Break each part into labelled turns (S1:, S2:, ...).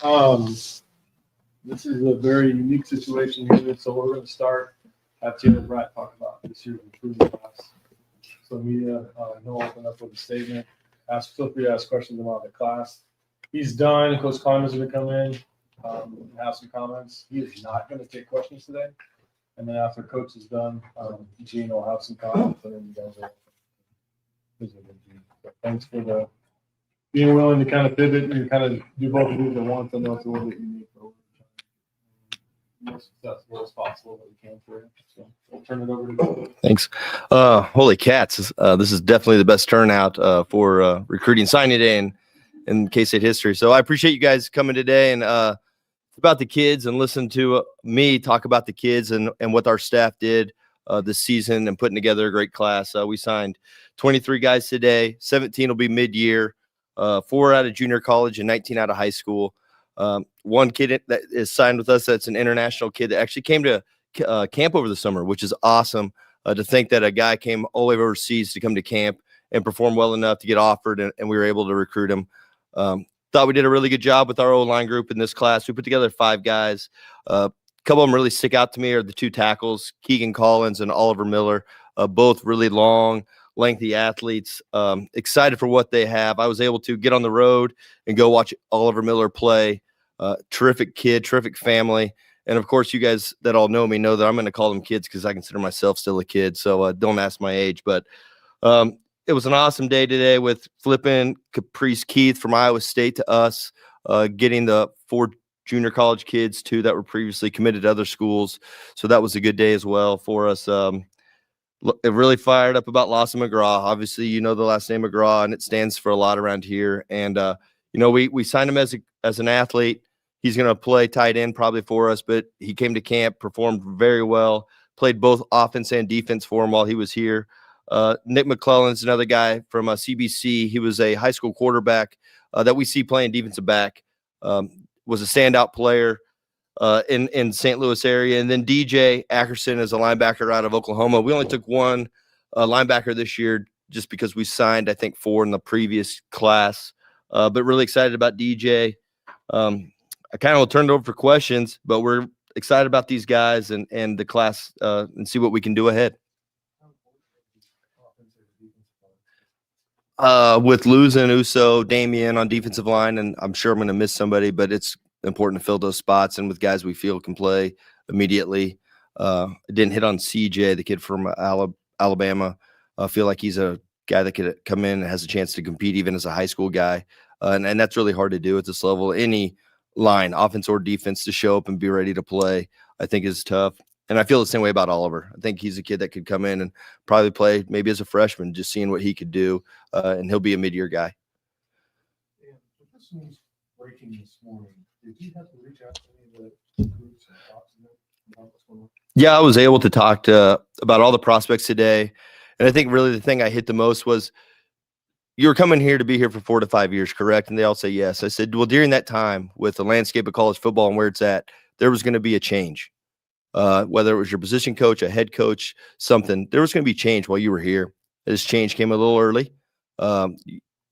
S1: This is a very unique situation here, so we're going to start. Have Taylor Braet talk about this year's recruiting class. So media, he'll open up with a statement. Feel free to ask questions about the class. He's done. Coach Kleiman's going to come in and have some comments. He is not going to take questions today. And then after Coach is done, Gene will have some comments, and then you guys will visit with Gene. But thanks for being willing to kind of pivot and kind of do both of these at once. I know it's a little bit unique, but we're trying to be as successful as possible that we can for you. So we'll turn it over to you.
S2: Thanks. Holy cats. This is definitely the best turnout for recruiting signing day in K-State history. So I appreciate you guys coming today and about the kids and listen to me talk about the kids and what our staff did this season and putting together a great class. We signed 23 guys today. 17 will be mid-year, 4 out of junior college and 19 out of high school. One kid that is signed with us that's an international kid that actually came to camp over the summer, which is awesome to think that a guy came all the way overseas to come to camp and perform well enough to get offered, and we were able to recruit him. Thought we did a really good job with our O-line group in this class. We put together 5 guys. A couple of them really stick out to me are the 2 tackles, Keegan Collins and Oliver Miller, both really long, lengthy athletes. Excited for what they have. I was able to get on the road and go watch Oliver Miller play. Terrific kid, terrific family. And, of course, you guys that all know me know that I'm going to call them kids because I consider myself still a kid. So don't ask my age. But it was an awesome day today with flipping Caprice Keith from Iowa State to us, getting the 4 junior college kids, 2 that were previously committed to other schools. So that was a good day as well for us. It really fired up about Lawson McGraw. Obviously, you know the last name McGraw, and it stands for a lot around here. And, we signed him as an athlete. He's going to play tight end probably for us, but he came to camp, performed very well, played both offense and defense for him while he was here. Nick McClellan's another guy from CBC. He was a high school quarterback that we see playing defensive back, was a standout player in St. Louis area. And then DJ Ackerson is a linebacker out of Oklahoma. We only took 1 linebacker this year just because we signed, I think, 4 in the previous class. But really excited about DJ. I kind of will turn it over for questions, but we're excited about these guys and the class and see what we can do ahead. With losing Uso, Damian on defensive line, and I'm sure I'm going to miss somebody, but it's important to fill those spots and with guys we feel can play immediately. I didn't hit on CJ, the kid from Alabama. I feel like he's a guy that could come in and has a chance to compete even as a high school guy. And that's really hard to do at this level. Any line, offense or defense, to show up and be ready to play, I think is tough. And I feel the same way about Oliver. I think he's a kid that could come in and probably play maybe as a freshman, just seeing what he could do, and he'll be a mid-year guy.
S1: Yeah, this news breaking this morning. Did you have to reach out to any of the groups and talk to them about what's going on?
S2: Yeah, I was able to talk about all the prospects today. And I think really the thing I hit the most was, you were coming here to be here for 4 to 5 years, correct? And they all say yes. I said, well, during that time with the landscape of college football and where it's at, there was going to be a change. Whether it was your position coach, a head coach, something, there was going to be change while you were here. This change came a little early.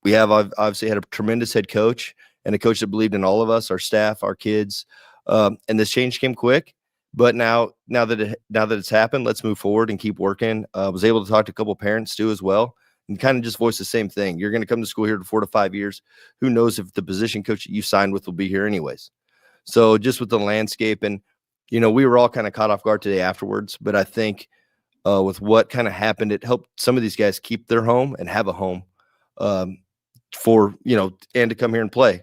S2: We have obviously had a tremendous head coach and a coach that believed in all of us, our staff, our kids. And this change came quick. But now that it's happened, let's move forward and keep working. I was able to talk to a couple of parents too as well, and kind of just voice the same thing. You're going to come to school here for 4 to 5 years. Who knows if the position coach that you signed with will be here anyways. So just with the landscape, and we were all kind of caught off guard today afterwards. But I think with what kind of happened, it helped some of these guys keep their home and have a home and to come here and play.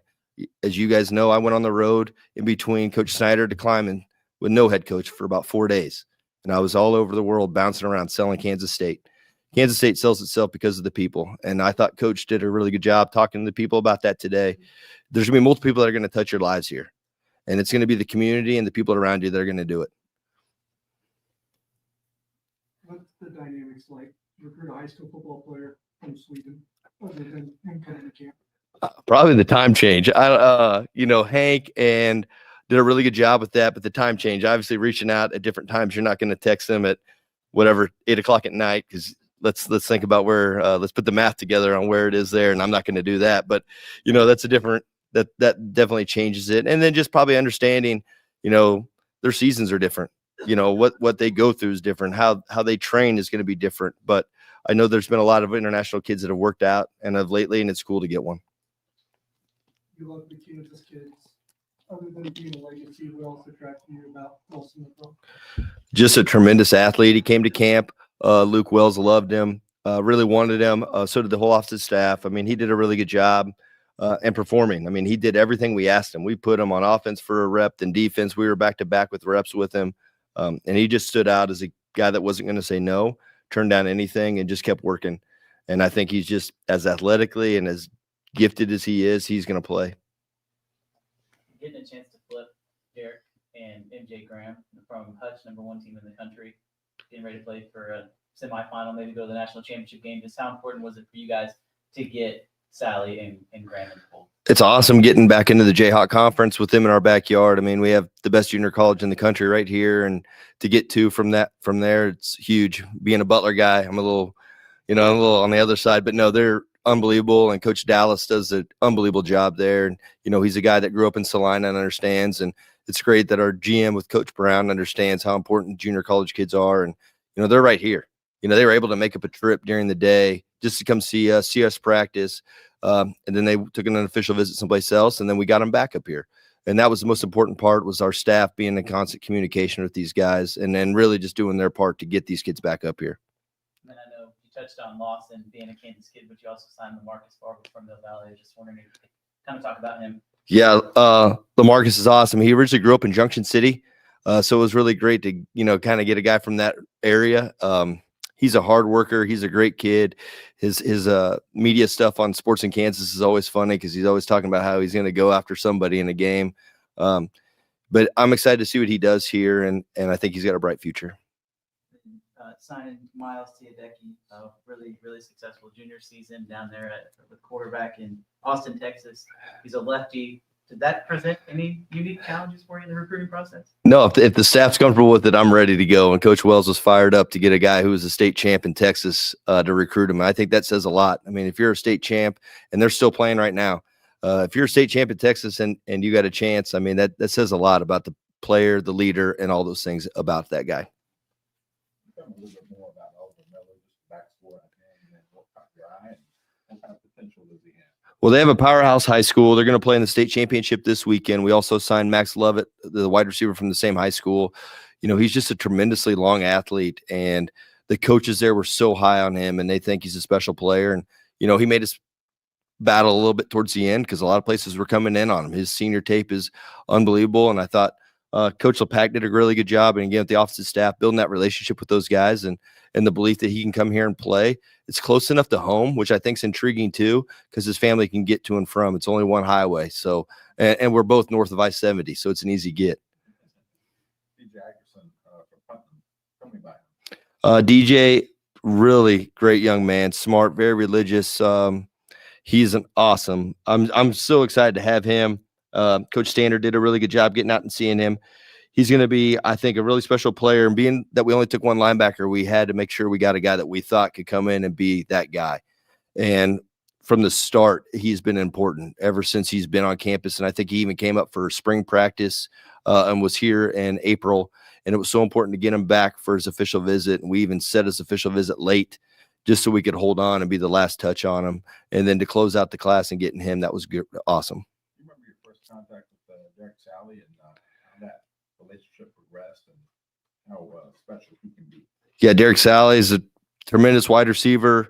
S2: As you guys know, I went on the road in between Coach Snyder to Kleiman with no head coach for about 4 days. And I was all over the world bouncing around selling Kansas State. Kansas State sells itself because of the people. And I thought Coach did a really good job talking to the people about that today. There's going to be multiple people that are going to touch your lives here. And it's going to be the community and the people around you that are going to do it.
S3: What's the dynamics like? Recruit a high school football player from Sweden other than him coming to camp?
S2: Probably the time change. Hank and did a really good job with that, but the time change, obviously reaching out at different times. You're not going to text them at whatever 8:00 at night, because let's think about where let's put the math together on where it is there. And I'm not going to do that, but that's a different that definitely changes it. And then just probably understanding, their seasons are different. What they go through is different. How they train is going to be different. But I know there's been a lot of international kids that have worked out and of lately, and it's cool to get one.
S3: You love the key with this kid. Other than being a legacy, what else attracted you about Wilson?
S2: Just a tremendous athlete. He came to camp. Luke Wells loved him, really wanted him. So did the whole office staff. I mean, he did a really good job and performing. I mean, he did everything we asked him. We put him on offense for a rep, then defense. We were back to back with reps with him. And he just stood out as a guy that wasn't going to say no, turned down anything, and just kept working. And I think he's just as athletically and as gifted as he is, he's going to play.
S4: Getting a chance to flip Derek and MJ Graham from Hutch, #1 team in the country, getting ready to play for a semifinal, maybe go to the national championship game. Just how important was it for you guys to get Sally and Graham in the fold?
S2: It's awesome getting back into the Jayhawk conference with them in our backyard. I mean, we have the best junior college in the country right here, and to get two from there, it's huge. Being a Butler guy, I'm a little on the other side, but no, they're unbelievable. And Coach Dallas does an unbelievable job there. And, he's a guy that grew up in Salina and understands. And it's great that our GM with Coach Brown understands how important junior college kids are. And, they're right here. They were able to make up a trip during the day just to come see us practice. And then they took an official visit someplace else, and then we got them back up here. And that was the most important part, was our staff being in constant communication with these guys and then really just doing their part to get these kids back up here.
S4: And then I know you touched on Lawson being a Kansas kid, but you also signed LaMarcus Fargo from Mill Valley. I was just wondering if you could kind of talk about him.
S2: Yeah, LaMarcus is awesome. He originally grew up in Junction City, so it was really great to, kind of get a guy from that area. He's a hard worker. He's a great kid. His media stuff on Sports in Kansas is always funny because he's always talking about how he's going to go after somebody in a game. But I'm excited to see what he does here, and I think he's got a bright future.
S4: Signing Miles Teodecki, really, really successful junior season down there with quarterback in Austin, Texas. He's a lefty. Did that present any unique challenges for you in the recruiting process?
S2: No, if the staff's comfortable with it, I'm ready to go. And Coach Wells was fired up to get a guy who was a state champ in Texas to recruit him. And I think that says a lot. I mean, if you're a state champ, and they're still playing right now, if you're a state champ in Texas and you got a chance, I mean, that says a lot about the player, the leader, and all those things about that guy.
S5: Tell me a little bit more about Oliver Miller, just backstory on him, and what caught your eye, and what kind of potential does he have?
S2: Well, they have a powerhouse high school. They're going to play in the state championship this weekend. We also signed Max Lovett, the wide receiver from the same high school. He's just a tremendously long athlete, and the coaches there were so high on him, and they think he's a special player. And, he made us battle a little bit towards the end because a lot of places were coming in on him. His senior tape is unbelievable, and I thought Coach LePac did a really good job. And again, with the office staff, building that relationship with those guys and the belief that he can come here and play. It's close enough to home, which I think is intriguing too, because his family can get to and from. It's only one highway. So, and we're both north of I-70, so it's an easy get.
S5: DJ Ackerson from Putnam, tell me about him.
S2: DJ, really great young man, smart, very religious. He's an awesome. I'm so excited to have him. Coach Standard did a really good job getting out and seeing him. He's going to be, I think, a really special player. And being that we only took one linebacker, we had to make sure we got a guy that we thought could come in and be that guy. And from the start, he's been important ever since he's been on campus. And I think he even came up for spring practice and was here in April. And it was so important to get him back for his official visit. And we even set his official visit late just so we could hold on and be the last touch on him. And then to close out the class and getting him, that was good, awesome.
S5: You remember your first contact with Derek Sally and how that relationship progressed and how special he can be?
S2: Yeah, Derek Sally is a tremendous wide receiver.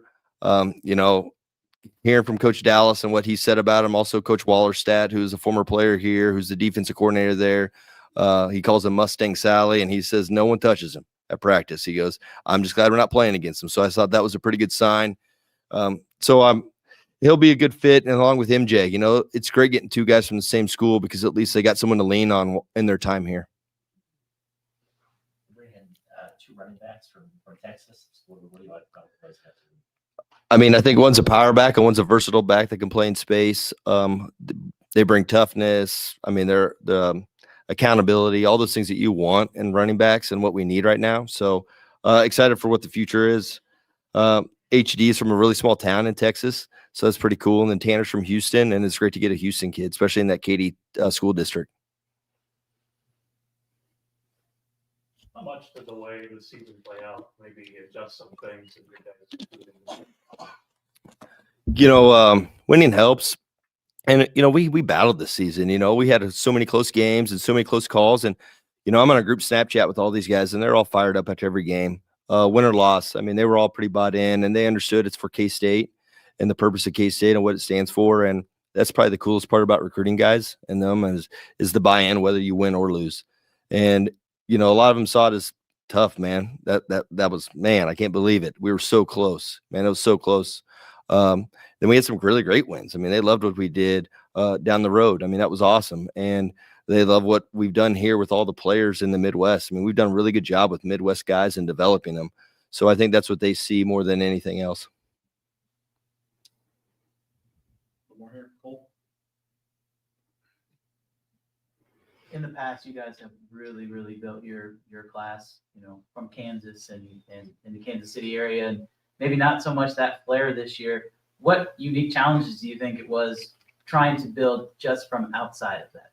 S2: Hearing from Coach Dallas and what he said about him, also Coach Wallerstad, who's a former player here, who's the defensive coordinator there. He calls him Mustang Sally, and he says no one touches him at practice. He goes, I'm just glad we're not playing against him. So I thought that was a pretty good sign. He'll be a good fit, and along with MJ. It's great getting two guys from the same school because at least they got someone to lean on in their time here.
S6: We had two running backs from Texas. What do you like about those guys?
S2: I mean, I think one's a power back and one's a versatile back that can play in space. They bring toughness. I mean, they're the accountability, all those things that you want in running backs and what we need right now. So excited for what the future is. HD is from a really small town in Texas. So that's pretty cool. And then Tanner's from Houston, and it's great to get a Houston kid, especially in that Katy school district.
S7: How much did the way the season play out maybe adjust some things in your guys'
S2: Winning helps. And, we battled this season. We had so many close games and so many close calls. And, I'm on a group Snapchat with all these guys, and they're all fired up after every game. Win or loss. I mean, they were all pretty bought in, and they understood it's for K-State and the purpose of K-State and what it stands for. And that's probably the coolest part about recruiting guys and them is the buy-in, whether you win or lose. And, a lot of them saw it as tough, man. That was, man, I can't believe it. We were so close, man. It was so close. Then we had some really great wins. I mean, they loved what we did down the road. I mean, that was awesome. And they love what we've done here with all the players in the Midwest. I mean, we've done a really good job with Midwest guys and developing them. So I think that's what they see more than anything else.
S7: More here, Cole?
S4: In the past, you guys have really, really built your class, from Kansas and in the Kansas City area, and maybe not so much that flair this year. What unique challenges do you think it was trying to build just from outside of that?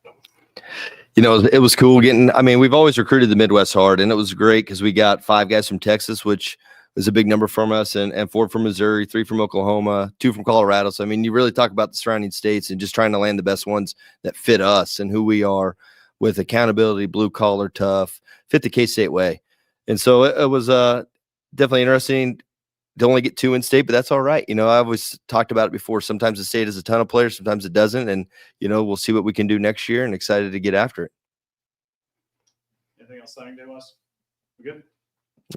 S2: It was cool we've always recruited the Midwest hard, and it was great because we got 5 guys from Texas, which was a big number from us, and 4 from Missouri, 3 from Oklahoma, 2 from Colorado. So, you really talk about the surrounding states and just trying to land the best ones that fit us and who we are with accountability, blue collar, tough, fit the K-State way. And so it was definitely interesting to only get 2 in state, but that's all right. I've always talked about it before. Sometimes the state has a ton of players, sometimes it doesn't. And, we'll see what we can do next year, and excited to get after it.
S7: Anything else signing day, Wes? We good?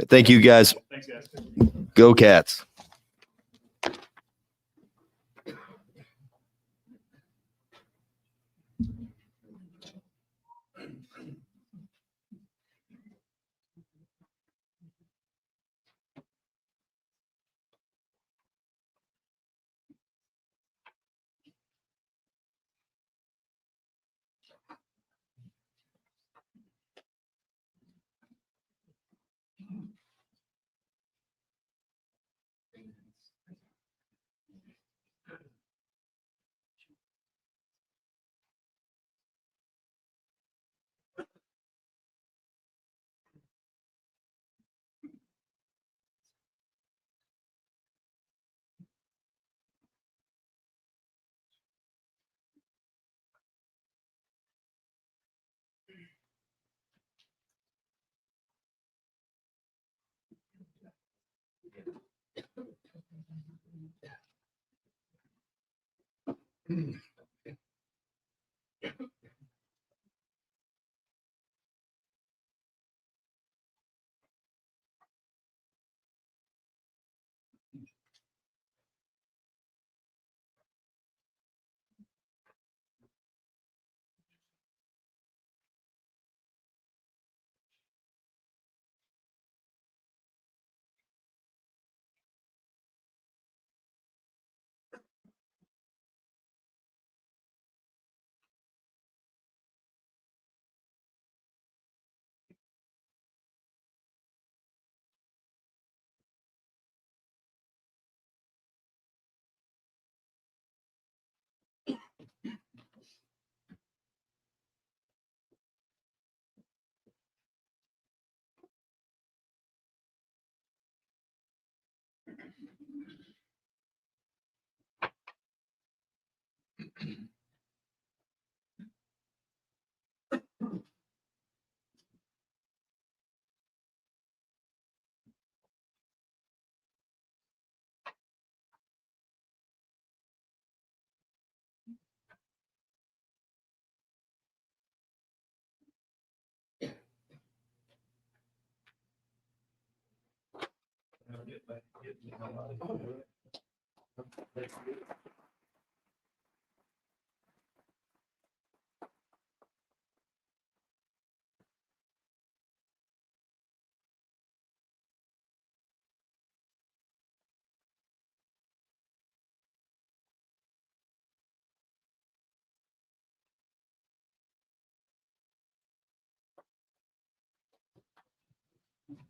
S2: Thank you, guys.
S7: Thanks, guys.
S2: Go Cats.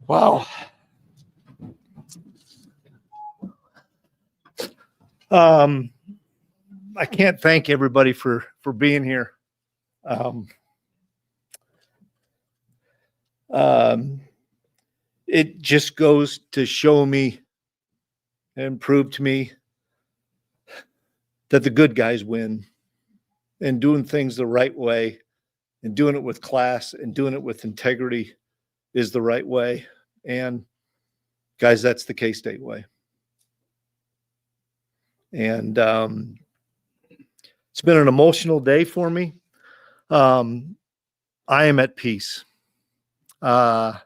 S2: Wow.
S8: I can't thank everybody for being here. It just goes to show me and prove to me that the good guys win, and doing things the right way and doing it with class and doing it with integrity is the right way. And guys, that's the K-State way. And it's been an emotional day for me. I am at peace. I've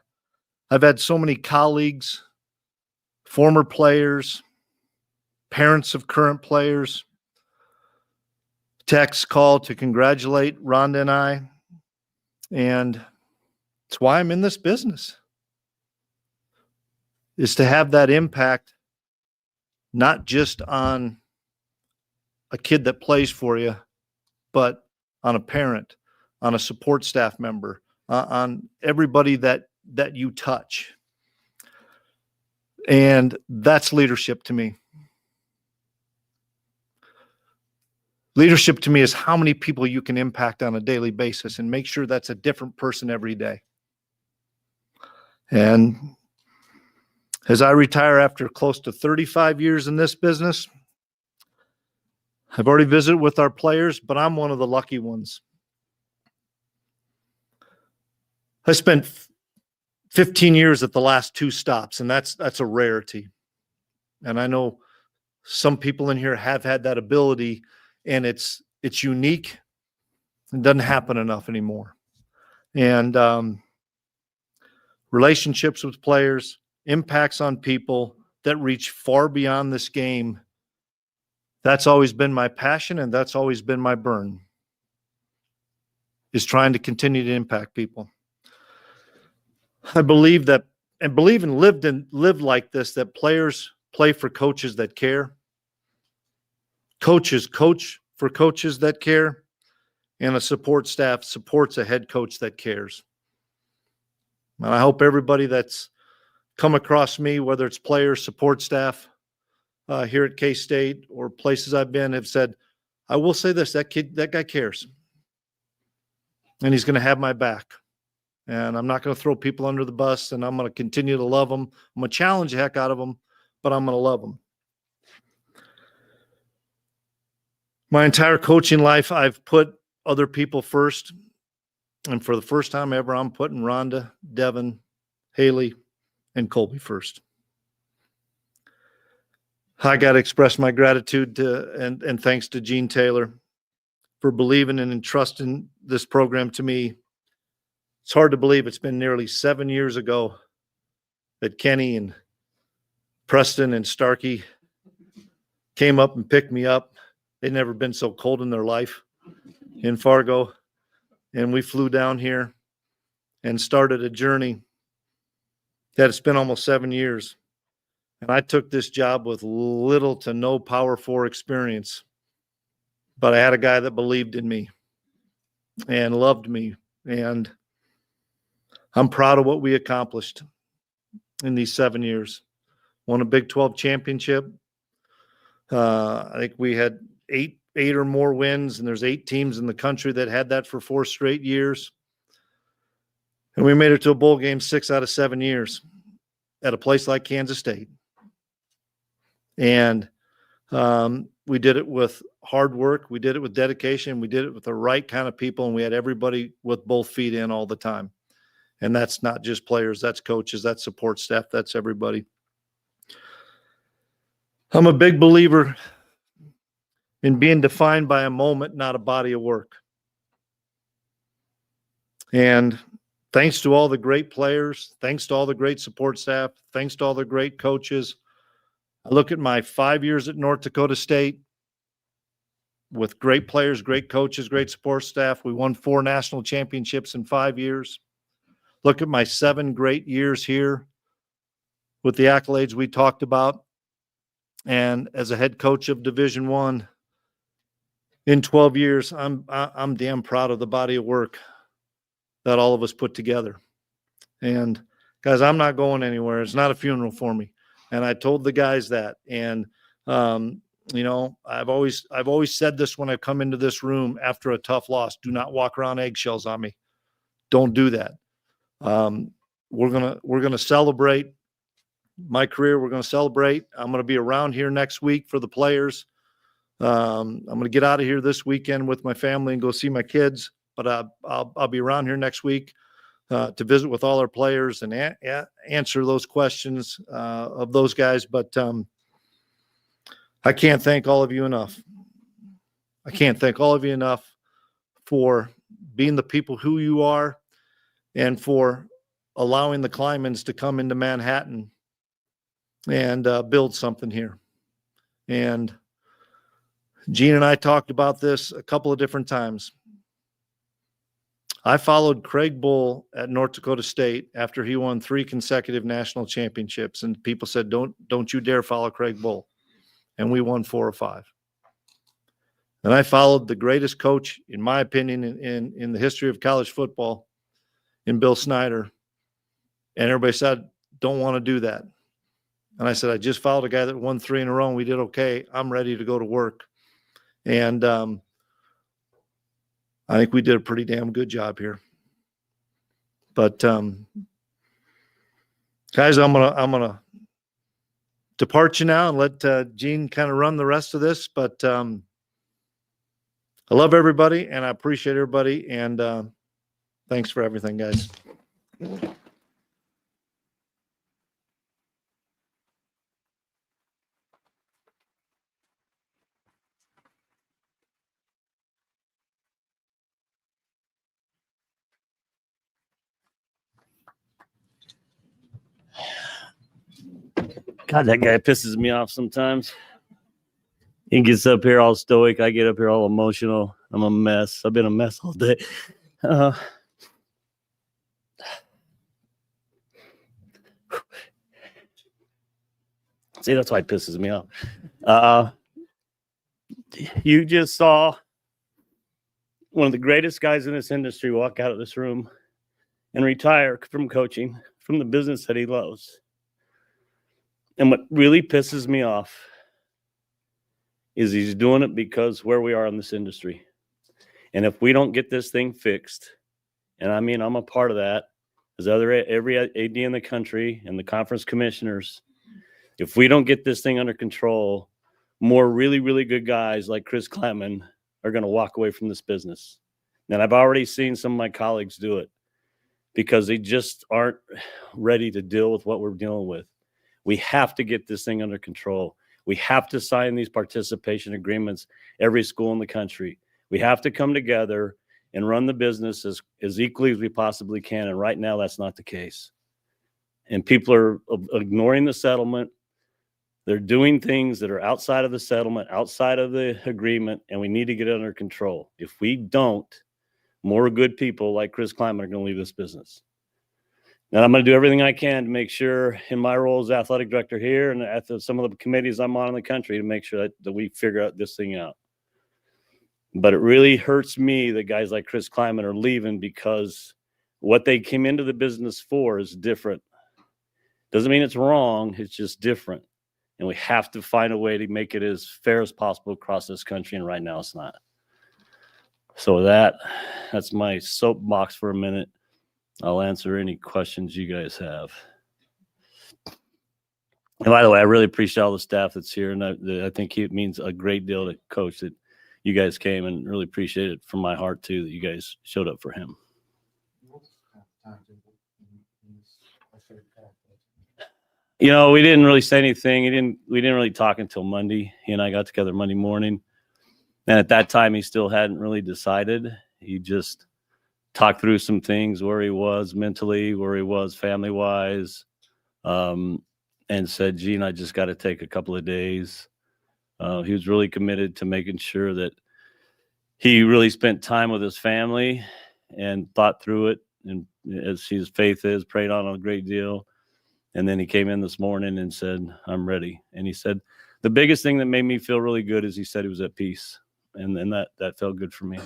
S8: had so many colleagues, former players, parents of current players, text, call to congratulate Rhonda and I. And it's why I'm in this business, is to have that impact, not just on a kid that plays for you, but on a parent, on a support staff member, on everybody that you touch. And that's leadership to me. Leadership to me is how many people you can impact on a daily basis and make sure that's a different person every day. And as I retire after close to 35 years in this business, I've already visited with our players, but I'm one of the lucky ones. I spent 15 years at the last two stops, and that's a rarity. And I know some people in here have had that ability, and it's unique. It doesn't happen enough anymore. And relationships with players, impacts on people that reach far beyond this game. That's always been my passion, and that's always been my burn, is trying to continue to impact people. I believe that, and believe and live like this, that players play for coaches that care. Coaches coach for coaches that care, and a support staff supports a head coach that cares. And I hope everybody that's come across me, whether it's players, support staff here at K-State or places I've been, have said, I will say this, that guy cares. And he's going to have my back. And I'm not going to throw people under the bus, and I'm going to continue to love them. I'm going to challenge the heck out of them, but I'm going to love them. My entire coaching life, I've put other people first. And for the first time ever, I'm putting Rhonda, Devin, Haley, and Colby first. I got to express my gratitude to and thanks to Gene Taylor for believing and entrusting this program to me. It's hard to believe it's been nearly 7 years ago that Kenny and Preston and Starkey came up and picked me up. They'd never been so cold in their life in Fargo. And we flew down here and started a journey that it's been almost 7 years. And I took this job with little to no Power 4 experience. But I had a guy that believed in me and loved me. And I'm proud of what we accomplished in these 7 years. Won a Big 12 championship. I think we had eight or more wins, and there's 8 teams in the country that had that for 4 straight years. And we made it to a bowl game 6 out of 7 years at a place like Kansas State. And we did it with hard work. We did it with dedication. We did it with the right kind of people, and we had everybody with both feet in all the time. And that's not just players, that's coaches, that's support staff, that's everybody. I'm a big believer in being defined by a moment, not a body of work. And thanks to all the great players, thanks to all the great support staff, thanks to all the great coaches, I look at my 5 years at North Dakota State with great players, great coaches, great support staff. We won 4 national championships in 5 years. Look at my 7 great years here with the accolades we talked about. And as a head coach of Division I in 12 years, I'm damn proud of the body of work that all of us put together. And guys, I'm not going anywhere. It's not a funeral for me. And I told the guys that. And You know, I've always said this when I come into this room after a tough loss. Do not walk around eggshells on me. Don't do that. We're gonna celebrate my career. We're gonna celebrate. I'm gonna be around here next week for the players. I'm gonna get out of here this weekend with my family and go see my kids. But I'll be around here next week to visit with all our players and answer those questions of those guys. But I can't thank all of you enough. I can't thank all of you enough for being the people who you are and for allowing the Kleimans to come into Manhattan and build something here. And Gene and I talked about this a couple of different times. I followed Craig Bull at North Dakota State after he won 3 consecutive national championships, and people said, "Don't you dare follow Craig Bull." And we won 4 or 5. And I followed the greatest coach, in my opinion, in the history of college football, in Bill Snyder. And everybody said, "Don't want to do that." And I said, "I just followed a guy that won 3 in a row and we did okay. I'm ready to go to work." And I think we did a pretty damn good job here. But guys, I'm gonna depart you now and let Gene kind of run the rest of this. But I love everybody and I appreciate everybody. And thanks for everything, guys.
S9: God, that guy pisses me off sometimes. He gets up here all stoic. I get up here all emotional. I'm a mess. I've been a mess all day. See, that's why it pisses me off. You just saw one of the greatest guys in this industry walk out of this room and retire from coaching, from the business that he loves. And what really pisses me off is he's doing it because where we are in this industry. And if we don't get this thing fixed, and I mean, I'm a part of that, as every AD in the country and the conference commissioners, if we don't get this thing under control, more really, really good guys like Chris Kleiman are going to walk away from this business. And I've already seen some of my colleagues do it because they just aren't ready to deal with what we're dealing with. We have to get this thing under control. We have to sign these participation agreements, every school in the country. We have to come together and run the business as equally as we possibly can. And right now, that's not the case. And people are ignoring the settlement. They're doing things that are outside of the settlement, outside of the agreement, and we need to get it under control. If we don't, more good people like Chris Kleiman are going to leave this business. And I'm going to do everything I can to make sure in my role as athletic director here and at some of the committees I'm on in the country to make sure that we figure out this thing out. But it really hurts me that guys like Chris Kleiman are leaving because what they came into the business for is different. Doesn't mean it's wrong. It's just different. And we have to find a way to make it as fair as possible across this country. And right now it's not. So with that's my soapbox for a minute. I'll answer any questions you guys have. And by the way, I really appreciate all the staff that's here. And I think it means a great deal to Coach that you guys came, and really appreciate it from my heart too, that you guys showed up for him. You know, we didn't really say anything. We didn't really talk until Monday. He and I got together Monday morning. And at that time, he still hadn't really decided. He just talked through some things, where he was mentally, where he was family-wise, and said, "Gene, I just got to take a couple of days." He was really committed to making sure that he really spent time with his family and thought through it, and as his faith is, prayed on a great deal. And then he came in this morning and said, "I'm ready." And he said, the biggest thing that made me feel really good is he said he was at peace. And then that felt good for me.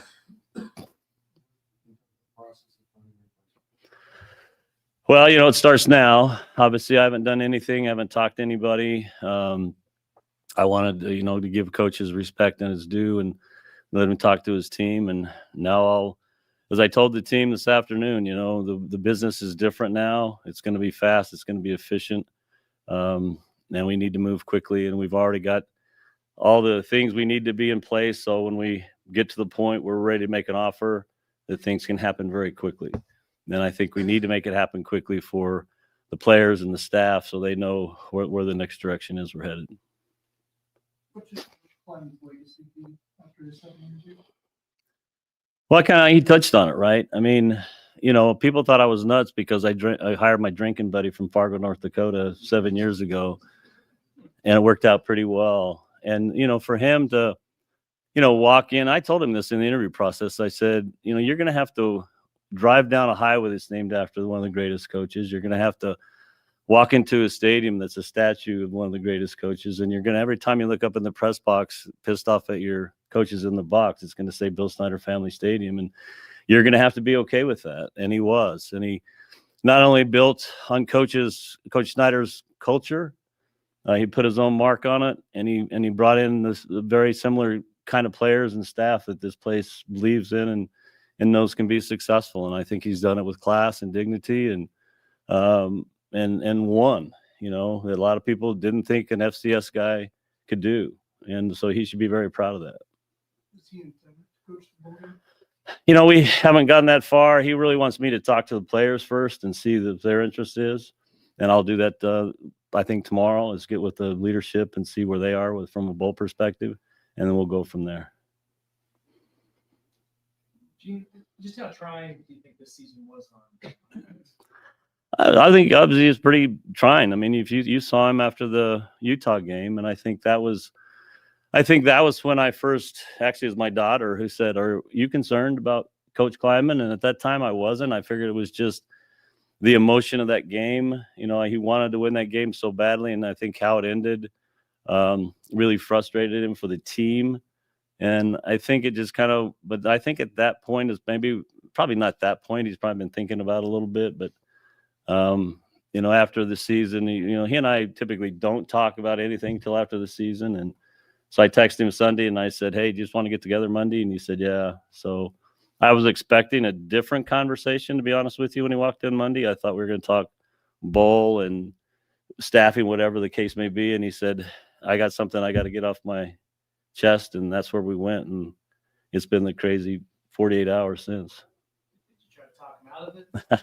S9: Well, you know, it starts now. Obviously, I haven't done anything. I haven't talked to anybody. I wanted to give coach his respect and his due and let him talk to his team. And now as I told the team this afternoon, the business is different now. It's going to be fast. It's going to be efficient. And we need to move quickly. And we've already got all the things we need to be in place. So when we get to the point where we're ready to make an offer, that things can happen very quickly. And I think we need to make it happen quickly for the players and the staff so they know where the next direction is we're headed.
S3: What's your Kleiman's legacy be after his 7 years here?
S9: Well, he touched on it, right? I mean, people thought I was nuts because I hired my drinking buddy from Fargo, North Dakota 7 years ago, and it worked out pretty well. And, for him to, walk in, I told him this in the interview process. I said, you're going to have to drive down a highway that's named after one of the greatest coaches. You're going to have to walk into a stadium that's a statue of one of the greatest coaches. And you're going to, every time you look up in the press box, pissed off at your coaches in the box, it's going to say Bill Snyder Family Stadium. And you're going to have to be okay with that. And he was. And he not only built on Coach Snyder's culture, he put his own mark on it, and he brought in this very similar kind of players and staff that this place believes in and knows can be successful. And I think he's done it with class and dignity and won, that a lot of people didn't think an FCS guy could do. And so he should be very proud of that.
S3: Is he intended to coach the ball game?
S9: We haven't gotten that far. He really wants me to talk to the players first and see if their interest is. And I'll do that, I think, tomorrow, is get with the leadership and see where they are from a bowl perspective. And then we'll go from there.
S10: Gene, just how trying do you think this season was on?
S9: I think obviously it's pretty trying. I mean, if you saw him after the Utah game, and I think that was when I first, actually, it was my daughter who said, "Are you concerned about Coach Kleiman?" And at that time, I wasn't. I figured it was just the emotion of that game. He wanted to win that game so badly, and I think how it ended really frustrated him for the team. And I think it just but I think at that point is probably not that point. He's probably been thinking about it a little bit, but after the season, he and I typically don't talk about anything till after the season. And so I texted him Sunday and I said, "Hey, do you just want to get together Monday?" And he said, "Yeah." So I was expecting a different conversation, to be honest with you, when he walked in Monday. I thought we were going to talk bowl and staffing, whatever the case may be. And he said, "I got something I got to get off my chest." And that's where we went. And it's been the crazy 48 hours since.
S10: Did you try to talk him out of it?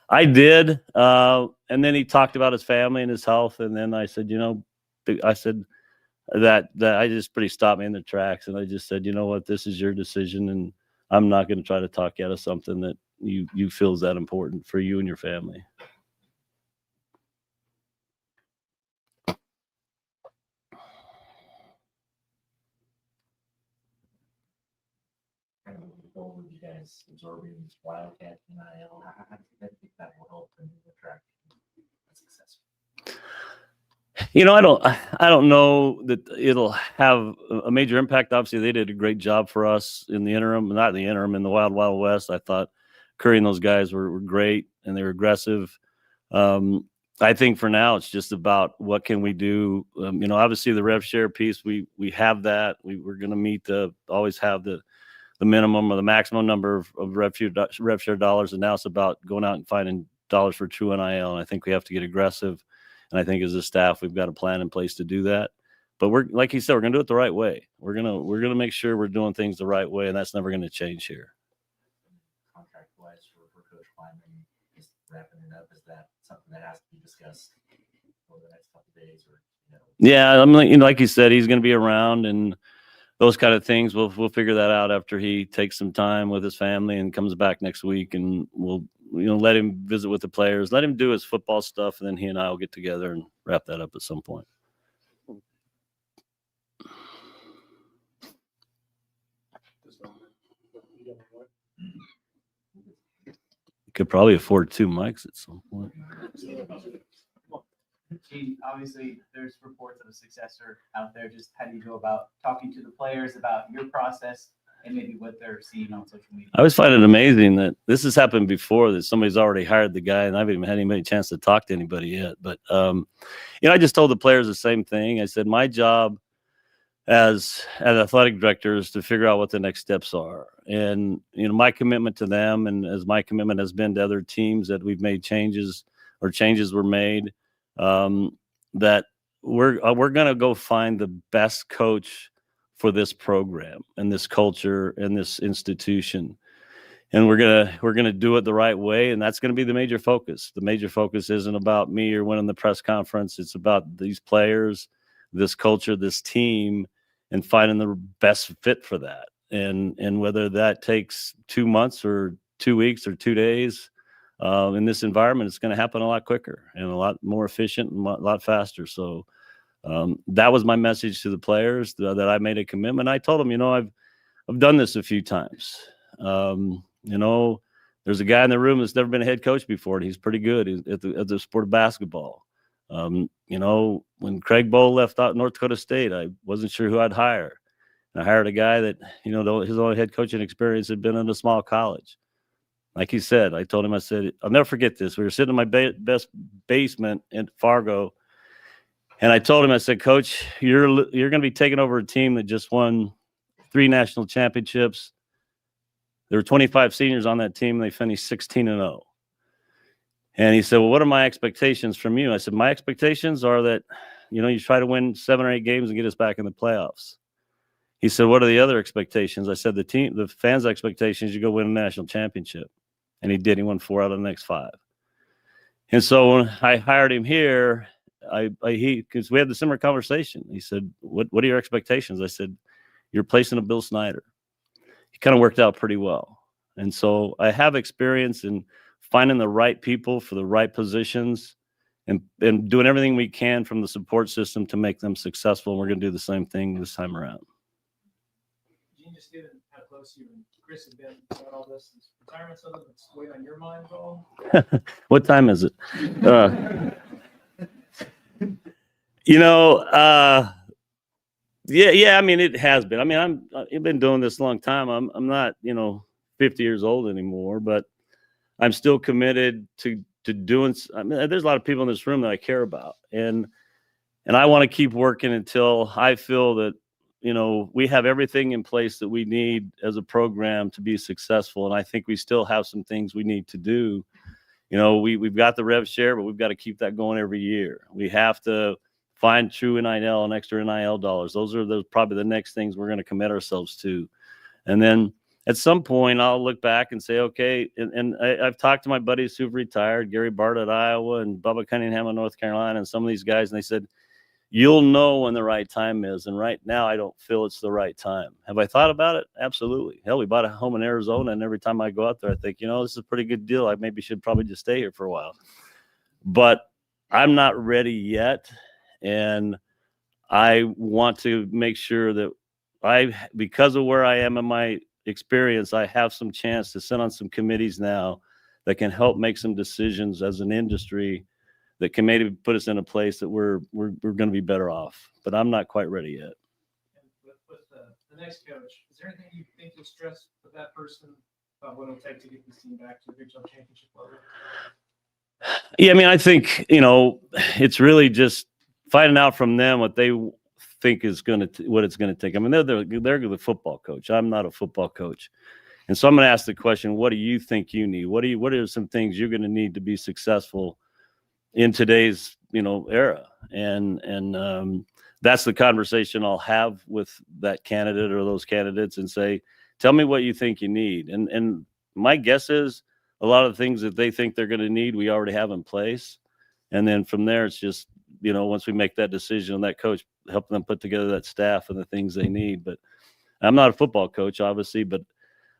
S9: I did. And then he talked about his family and his health. And then I said, that I just pretty stopped me in the tracks. And I just said, "You know what, this is your decision. And I'm not going to try to talk you out of something that you feel is that important for you and your family."
S6: Kind of looking forward, you guys absorbing Wildcat NIL. How do you think that will help in attract success?
S9: I don't know that it'll have a major impact. Obviously, they did a great job for us in the interim, not in the interim, in the Wild Wild West. I thought Curry and those guys were great, and they were aggressive. I think for now, it's just about what can we do. Obviously, the rev share piece, we have that. We're going to always have the minimum or the maximum number of rev share dollars, and now it's about going out and finding dollars for true NIL. And I think we have to get aggressive. And I think as a staff, we've got a plan in place to do that. But we're, like you said, we're going to do it the right way. We're going to make sure we're doing things the right way, and that's never going to change here.
S6: Contract wise for Coach Kleiman, just wrapping it up, is that something that has to be discussed over the next couple of days, or
S9: Yeah, I mean, like you said, he's going to be around, and those kind of things. We'll figure that out after he takes some time with his family and comes back next week, and we'll let him visit with the players, let him do his football stuff, and then he and I will get together and wrap that up at some point. Could probably afford 2 mics at some point.
S4: Gene, obviously, there's reports of a successor out there. Just how do you go about talking to the players about your process and maybe what they're seeing on social media.
S9: I always find it amazing that this has happened before, that somebody's already hired the guy, and I haven't even had any chance to talk to anybody yet. But, I just told the players the same thing. I said, my job as an athletic director is to figure out what the next steps are. And, my commitment to them, and as my commitment has been to other teams that we've made changes or changes were made, that we're going to go find the best coach for this program and this culture and this institution. And we're going to do it the right way. And that's going to be the major focus. The major focus isn't about me or winning the press conference. It's about these players, this culture, this team, and finding the best fit for that. And whether that takes 2 months or 2 weeks or 2 days, in this environment, it's going to happen a lot quicker and a lot more efficient and a lot faster. So that was my message to the players, that I made a commitment. I told them, I've done this a few times. There's a guy in the room that's never been a head coach before, and he's pretty good at the sport of basketball. When Craig Bowl left out North Dakota State, I wasn't sure who I'd hire. And I hired a guy that, his only head coaching experience had been in a small college. Like he said, I told him, I said, I'll never forget this. We were sitting in my best basement in Fargo. And I told him, I said, Coach, you're going to be taking over a team that just won 3 national championships. There were 25 seniors on that team. And they finished 16-0. And he said, well, what are my expectations from you? I said, my expectations are that, you try to win 7 or 8 games and get us back in the playoffs. He said, what are the other expectations? I said, the fans' expectations, you go win a national championship. And he did. He won 4 out of the next 5. And so when I hired him here, because we had the similar conversation. He said, what are your expectations? I said, you're replacing a Bill Snyder. He kind of worked out pretty well. And so I have experience in finding the right people for the right positions and doing everything we can from the support system to make them successful. And we're going to do the same thing this time around.
S10: Gene, just given how close you and Chris have been about all this, is retirement something that's weighed on your mind at all?
S9: What time is it? Yeah. I mean, it has been. I mean, I've been doing this a long time. I'm not, 50 years old anymore, but I'm still committed to doing. I mean, there's a lot of people in this room that I care about, and I want to keep working until I feel that, we have everything in place that we need as a program to be successful. And I think we still have some things we need to do. We've got the rev share, but we've got to keep that going every year. We have to find true NIL and extra NIL dollars. Those are probably the next things we're going to commit ourselves to. And then at some point, I'll look back and say, okay, and I've talked to my buddies who've retired, Gary Bart at Iowa and Bubba Cunningham in North Carolina, and some of these guys, and they said, you'll know when the right time is. And right now, I don't feel it's the right time. Have I thought about it? Absolutely. Hell, we bought a home in Arizona, and every time I go out there, I think, this is a pretty good deal. I maybe should probably just stay here for a while. But I'm not ready yet. And I want to make sure that because of where I am in my experience, I have some chance to sit on some committees now that can help make some decisions as an industry that can maybe put us in a place that we're going to be better off. But I'm not quite ready yet.
S10: And with the next coach, is there anything you think you'll stress with that person about what it'll take to get this team back to the Big 12 championship level?
S9: Yeah, I mean, I think, it's really just finding out from them what they think is what it's going to take. I mean, they're the football coach. I'm not a football coach. And so I'm going to ask the question, what do you think you need? What are some things you're going to need to be successful in today's, era? And that's the conversation I'll have with that candidate or those candidates and say, tell me what you think you need. And my guess is a lot of the things that they think they're going to need, we already have in place. And then from there, it's just, once we make that decision, that coach help them put together that staff and the things they need. But I'm not a football coach, obviously, but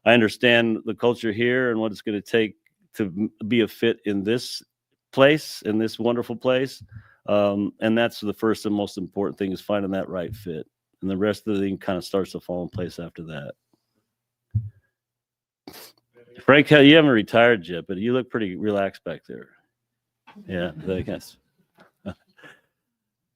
S9: I understand the culture here and what it's going to take to be a fit in this place, in this wonderful place. And that's the first and most important thing, is finding that right fit. And the rest of the thing kind of starts to fall in place after that. Frank, you haven't retired yet, but you look pretty relaxed back there. Yeah, I guess.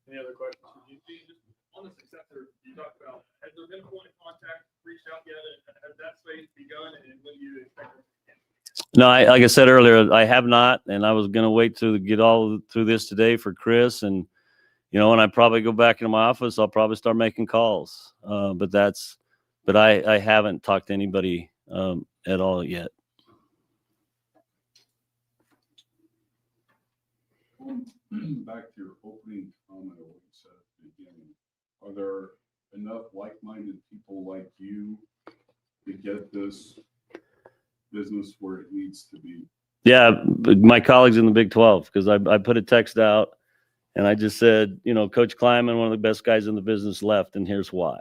S7: Any other questions for GP? Just on the successor, you talked about, has there been a point of contact reached out yet? Has that phase begun, and when do you expect it?
S9: No, like I said earlier, I have not, and I was going to wait to get all through this today for Chris. And, when I probably go back into my office, I'll probably start making calls. But I haven't talked to anybody at all yet.
S11: Back to your opening comment of what you said at the beginning, are there enough like-minded people like you to get this business where it needs to be?
S9: Yeah, my colleagues in the Big 12, because I put a text out and I just said, Coach Kleiman, one of the best guys in the business, left, and here's why.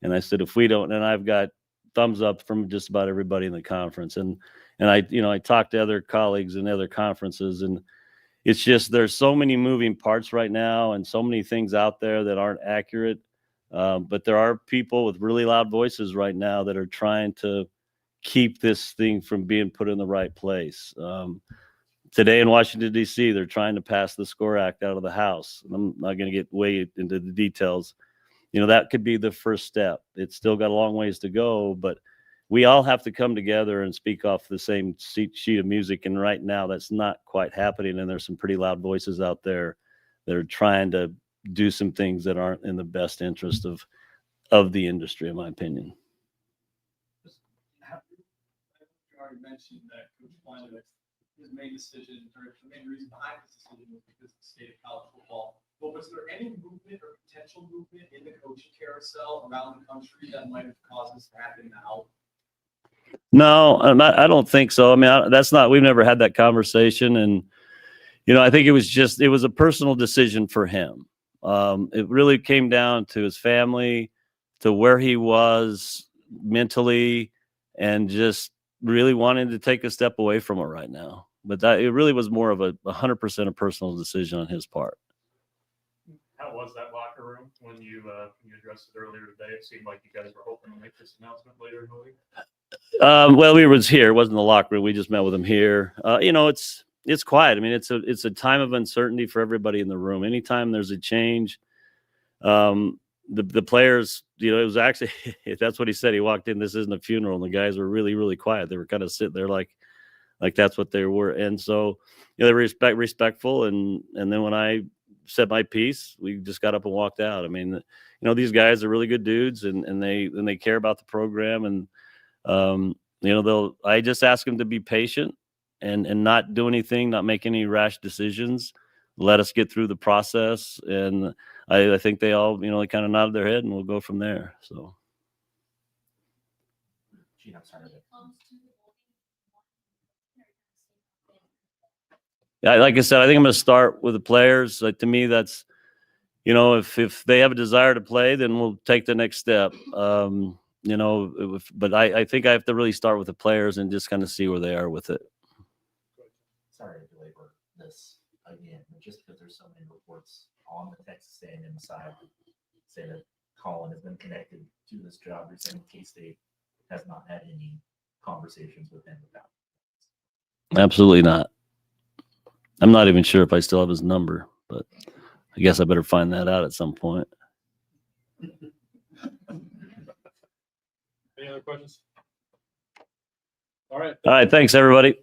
S9: And I said, if we don't, and I've got thumbs up from just about everybody in the conference. And I talked to other colleagues in other conferences, and it's just there's so many moving parts right now and so many things out there that aren't accurate. But there are people with really loud voices right now that are trying to keep this thing from being put in the right place. Today in Washington, D.C., they're trying to pass the SCORE Act out of the House. And I'm not going to get way into the details. That could be the first step. It's still got a long ways to go, but we all have to come together and speak off the same sheet of music. And right now that's not quite happening. And there's some pretty loud voices out there that are trying to do some things that aren't in the best interest of the industry, in my opinion.
S10: You already mentioned that Coach Kleiman, his main decision, or the main reason behind his decision was because of the state of college football. But was there any movement or potential movement in the coaching carousel around the country that might have caused this to happen now?
S9: No, I don't think so. I mean, we've never had that conversation. And, I think it was a personal decision for him. It really came down to his family, to where he was mentally, and just really wanting to take a step away from it right now. But it really was more of 100% a personal decision on his part.
S7: How was that locker room when you addressed it earlier today? It seemed like you guys were hoping to make this announcement later in the week.
S9: Well, we was here. It wasn't the locker room. We just met with him here. It's quiet. I mean, it's a time of uncertainty for everybody in the room. Anytime there's a change, the players, it was actually, that's what he said. He walked in, this isn't a funeral. And the guys were really, really quiet. They were kind of sitting there like that's what they were. And so, they were respectful. And then when I said my piece, we just got up and walked out. I mean, these guys are really good dudes, and they care about the program. And, I just ask them to be patient and not do anything, not make any rash decisions. Let us get through the process. And I think they all, they kind of nodded their head, and we'll go from there. So.
S6: Gene, I'm sorry.
S9: Yeah, like I said, I think I'm going to start with the players. To me, that's, if they have a desire to play, then we'll take the next step. But I think I have to really start with the players and just kind of see where they are with it.
S6: Sorry to belabor this again, but just because there's so many reports on the Texas A&M side say that Colin has been connected to this job. You're saying K-State has not had any conversations with him about it.
S9: Absolutely not. I'm not even sure if I still have his number, but I guess I better find that out at some point.
S1: Any other questions? All right.
S9: All right. Thanks, everybody.